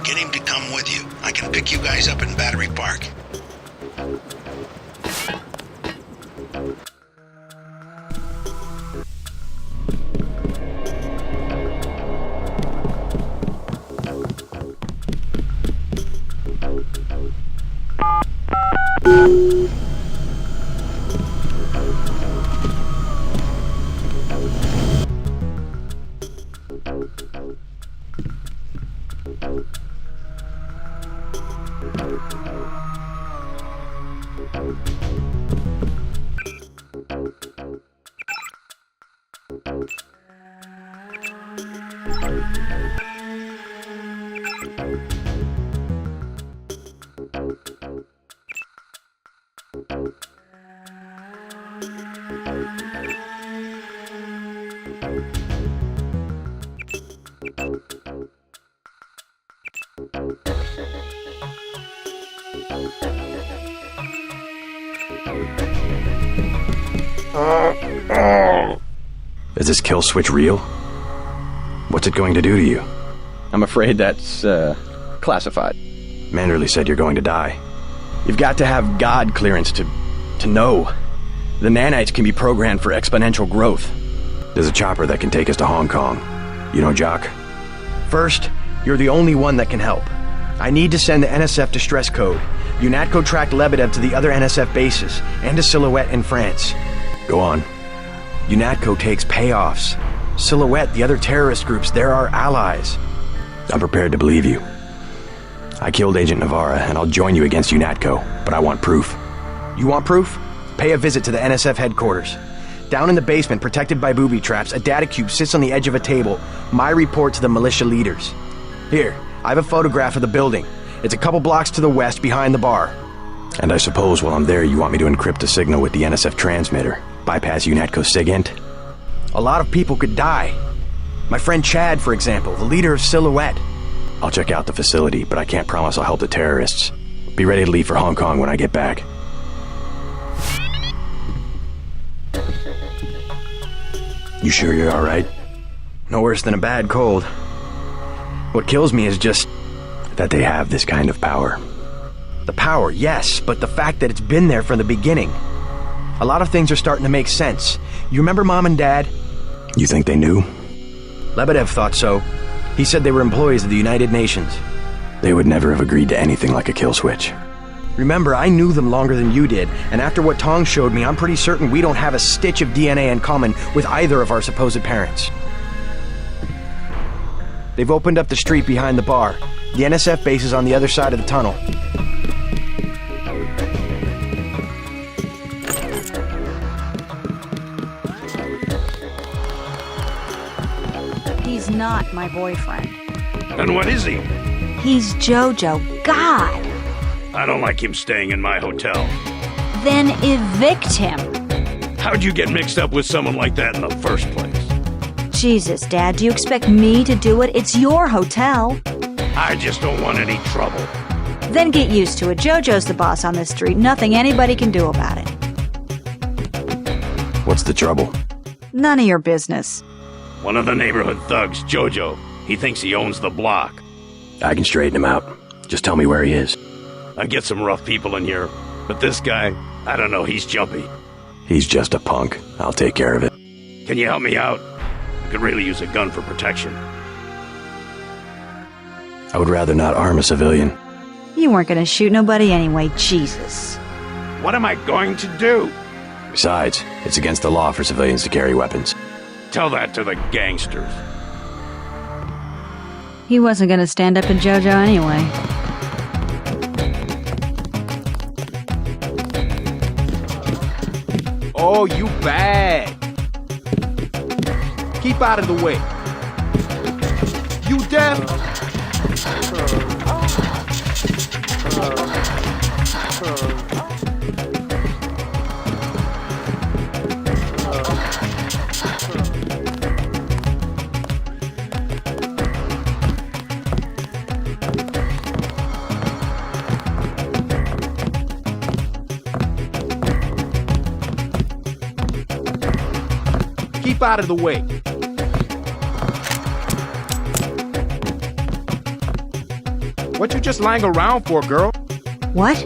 Get him to come with you. I can pick you guys up in Battery Park. Is this kill switch real? What's it going to do to you? I'm afraid that's, classified. Manderley said you're going to die. You've got to have God clearance to know. The nanites can be programmed for exponential growth. There's a chopper that can take us to Hong Kong. You know Jock? First, you're the only one that can help. I need to send the NSF distress code. UNATCO tracked Lebedev to the other NSF bases, and to Silhouette in France. Go on. UNATCO takes payoffs. Silhouette, the other terrorist groups, they're our allies. I'm prepared to believe you. I killed Agent Navarra, and I'll join you against UNATCO, but I want proof. You want proof? Pay a visit to the NSF headquarters. Down in the basement, protected by booby traps, a data cube sits on the edge of a table. My report to the militia leaders. Here, I have a photograph of the building. It's a couple blocks to the west, behind the bar. And I suppose while I'm there, you want me to encrypt a signal with the NSF transmitter, bypass UNATCO's SIGINT? A lot of people could die. My friend Chad, for example, the leader of Silhouette. I'll check out the facility, but I can't promise I'll help the terrorists. Be ready to leave for Hong Kong when I get back. You sure you're alright? No worse than a bad cold. What kills me is just that they have this kind of power. The power, yes, but the fact that it's been there from the beginning. A lot of things are starting to make sense. You remember Mom and Dad? You think they knew? Lebedev thought so. He said they were employees of the United Nations. They would never have agreed to anything like a kill switch. Remember, I knew them longer than you did, and after what Tong showed me, I'm pretty certain we don't have a stitch of DNA in common with either of our supposed parents. They've opened up the street behind the bar. The NSF base is on the other side of the tunnel. He's not my boyfriend. And what is he? He's Jojo. God! I don't like him staying in my hotel. Then evict him. How'd you get mixed up with someone like that in the first place? Jesus, Dad, do you expect me to do it? It's your hotel. I just don't want any trouble. Then get used to it. Jojo's the boss on this street. Nothing anybody can do about it. What's the trouble? None of your business. One of the neighborhood thugs, Jojo. He thinks he owns the block. I can straighten him out. Just tell me where he is. I get some rough people in here, but this guy, I don't know, he's jumpy. He's just a punk. I'll take care of it. Can you help me out? I could really use a gun for protection. I would rather not arm a civilian. You weren't gonna shoot nobody anyway, Jesus. What am I going to do? Besides, it's against the law for civilians to carry weapons. Tell that to the gangsters. He wasn't gonna stand up to Jojo anyway. Oh, you bad. Keep out of the way. You deaf? Keep out of the way. What you just lying around for, girl? What?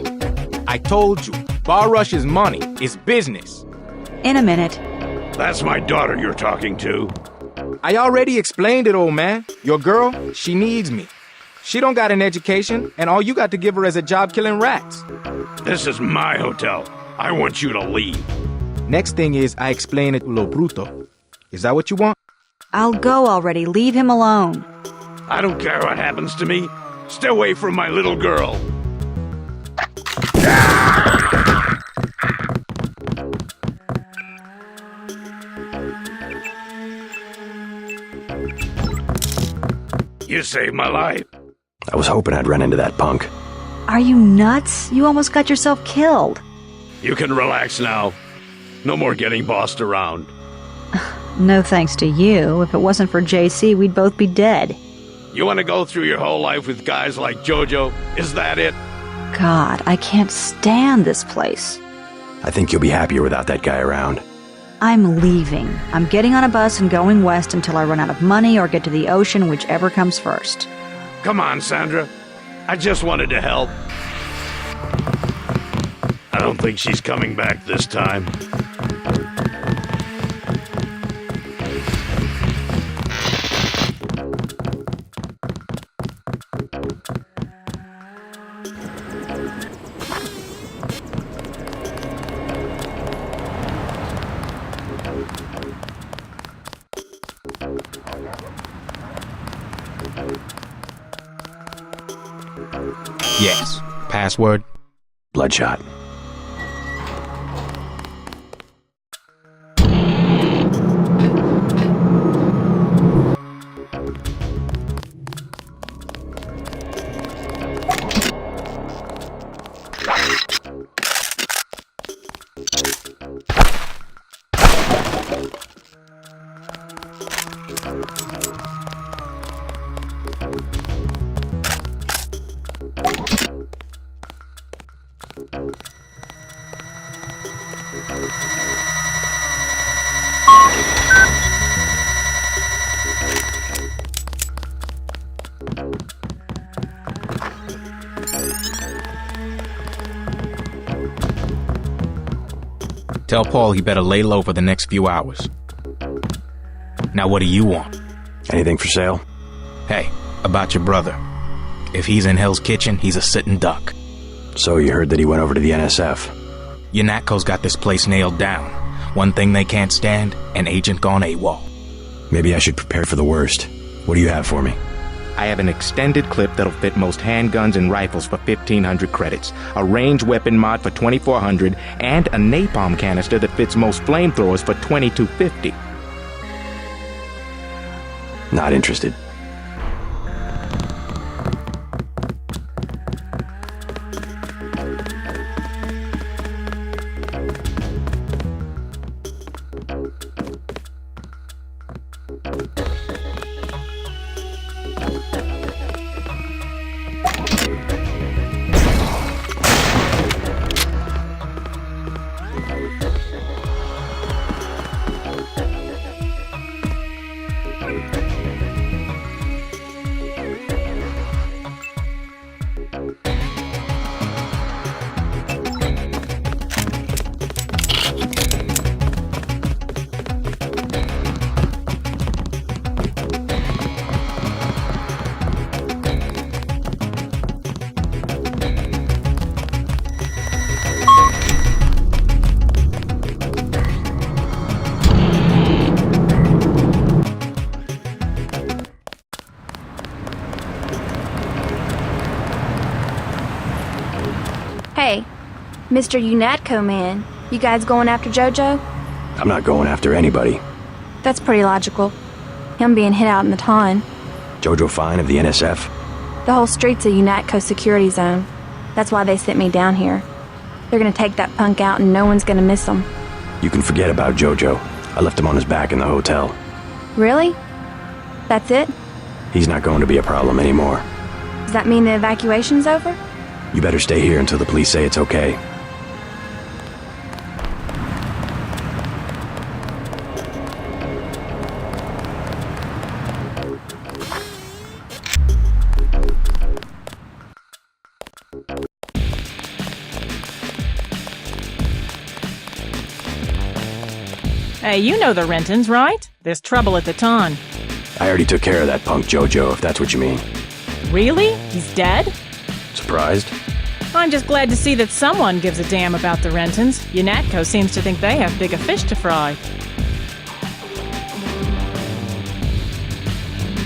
I told you, Bar Rush is money, it's business. In a minute. That's my daughter you're talking to. I already explained it, old man. Your girl, she needs me. She don't got an education, and all you got to give her is a job killing rats. This is my hotel. I want you to leave. Next thing is, I explain it lo bruto. Is that what you want? I'll go already. Leave him alone. I don't care what happens to me. Stay away from my little girl. You saved my life. I was hoping I'd run into that punk. Are you nuts? You almost got yourself killed. You can relax now. No more getting bossed around. No thanks to you. If it wasn't for JC, we'd both be dead. You want to go through your whole life with guys like Jojo? Is that it? God, I can't stand this place. I think you'll be happier without that guy around. I'm leaving. I'm getting on a bus and going west until I run out of money or get to the ocean, whichever comes first. Come on, Sandra. I just wanted to help. I don't think she's coming back this time. Yes. Password? Bloodshot. Tell Paul he better lay low for the next few hours. Now what do you want? Anything for sale? Hey, about your brother. If he's in Hell's Kitchen, he's a sitting duck. So you heard that he went over to the NSF? Unatco's got this place nailed down. One thing they can't stand, an agent gone AWOL. Maybe I should prepare for the worst. What do you have for me? I have an extended clip that'll fit most handguns and rifles for 1,500 credits, a ranged weapon mod for 2,400, and a napalm canister that fits most flamethrowers for 2,250. Not interested. Hey, Mr. Unatco man, you guys going after Jojo? I'm not going after anybody. That's pretty logical. Him being hit out in the ton. Jojo Fine of the NSF? The whole street's a Unatco security zone. That's why they sent me down here. They're gonna take that punk out and no one's gonna miss him. You can forget about Jojo. I left him on his back in the hotel. Really? That's it? He's not going to be a problem anymore. Does that mean the evacuation's over? You better stay here until the police say it's okay. Hey, you know the Rentons, right? There's trouble at the Ton. I already took care of that punk Jojo, if that's what you mean. Really? He's dead? Surprised? I'm just glad to see that someone gives a damn about the Rentons. UNATCO seems to think they have bigger fish to fry.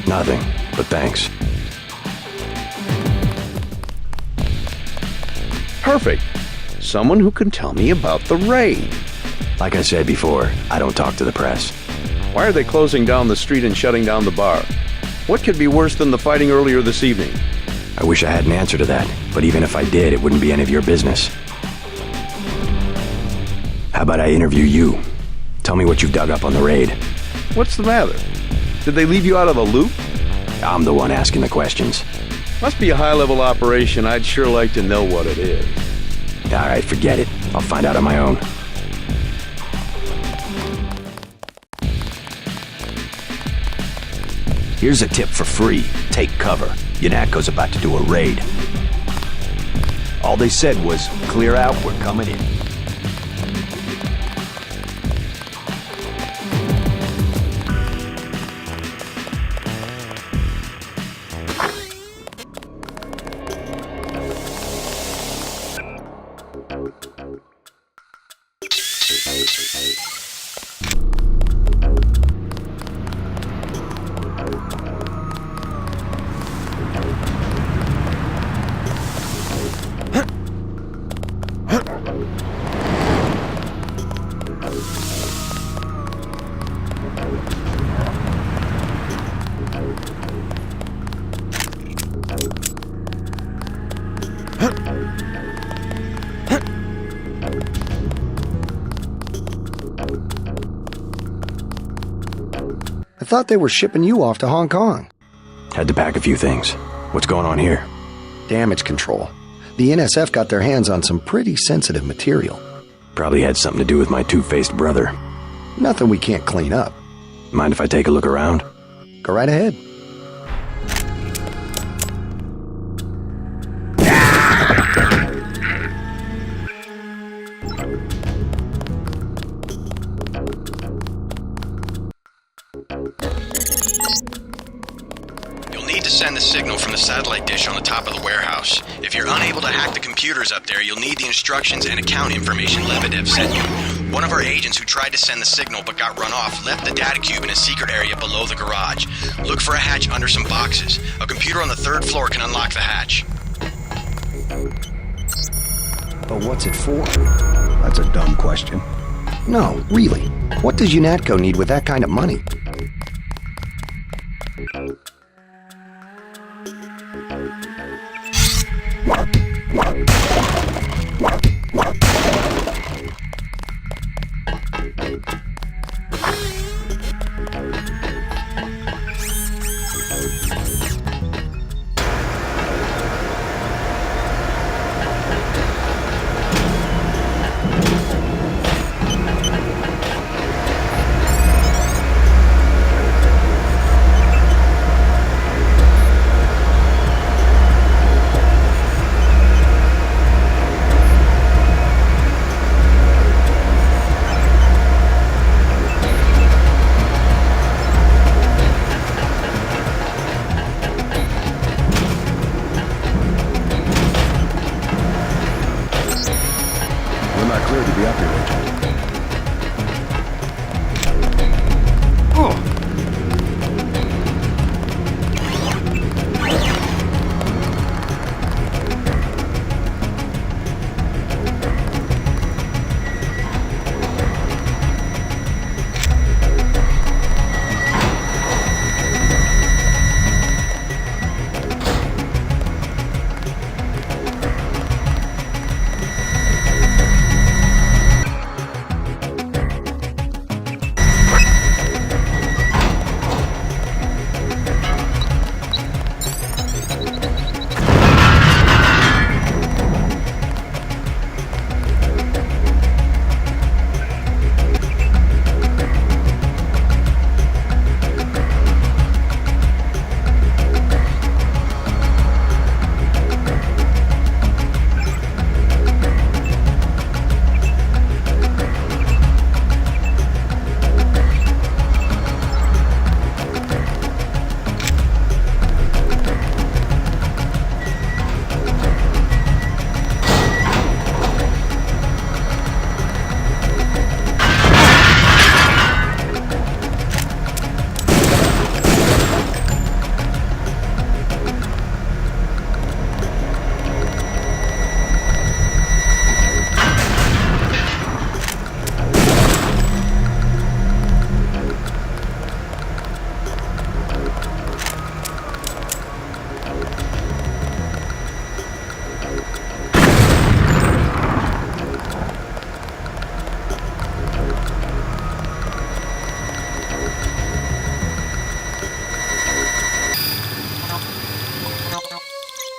Nothing, but thanks. Perfect. Someone who can tell me about the raid. Like I said before, I don't talk to the press. Why are they closing down the street and shutting down the bar? What could be worse than the fighting earlier this evening? I wish I had an answer to that, but even if I did, it wouldn't be any of your business. How about I interview you? Tell me what you've dug up on the raid. What's the matter? Did they leave you out of the loop? I'm the one asking the questions. Must be a high-level operation. I'd sure like to know what it is. Alright, forget it. I'll find out on my own. Here's a tip for free. Take cover. UNATCO's about to do a raid. All they said was, clear out, we're coming in. I thought they were shipping you off to Hong Kong. Had to pack a few things. What's going on here? Damage control. The NSF got their hands on some pretty sensitive material. Probably had something to do with my two-faced brother. Nothing we can't clean up. Mind if I take a look around? Go right ahead. You'll need to send the signal from the satellite dish on the top of the warehouse. If you're unable to hack the computers up there, you'll need the instructions and account information Lebedev sent you. One of our agents who tried to send the signal but got run off left the data cube in a secret area below the garage. Look for a hatch under some boxes. A computer on the 3rd floor can unlock the hatch. But what's it for? That's a dumb question. No, really. What does UNATCO need with that kind of money?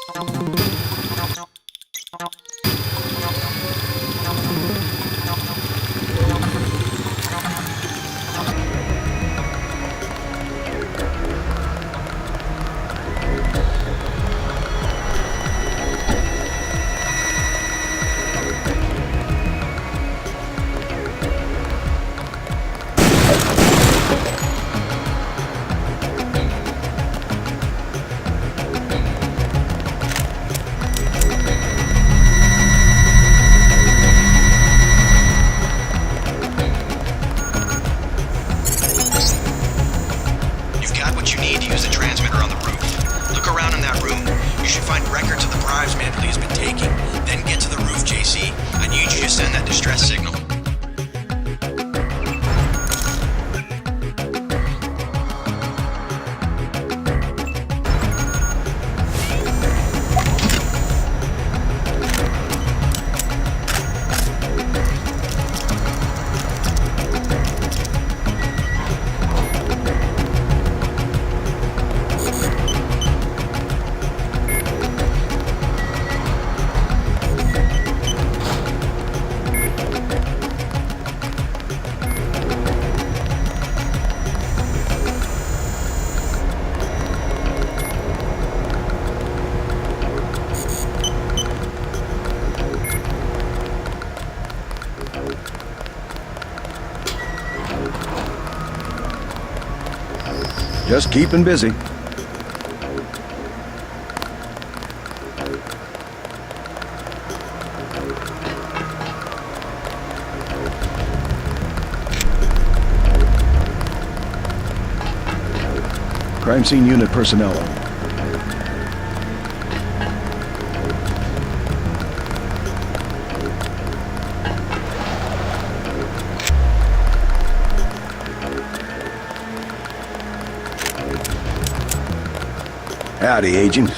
You've got what you need to use the transmitter on the roof. Look around in that room. You should find records of the bribes Mandley has been taking. Then get to the roof, JC. I need you to send that distress signal. Just keeping busy. Crime scene unit personnel. Howdy, Agent.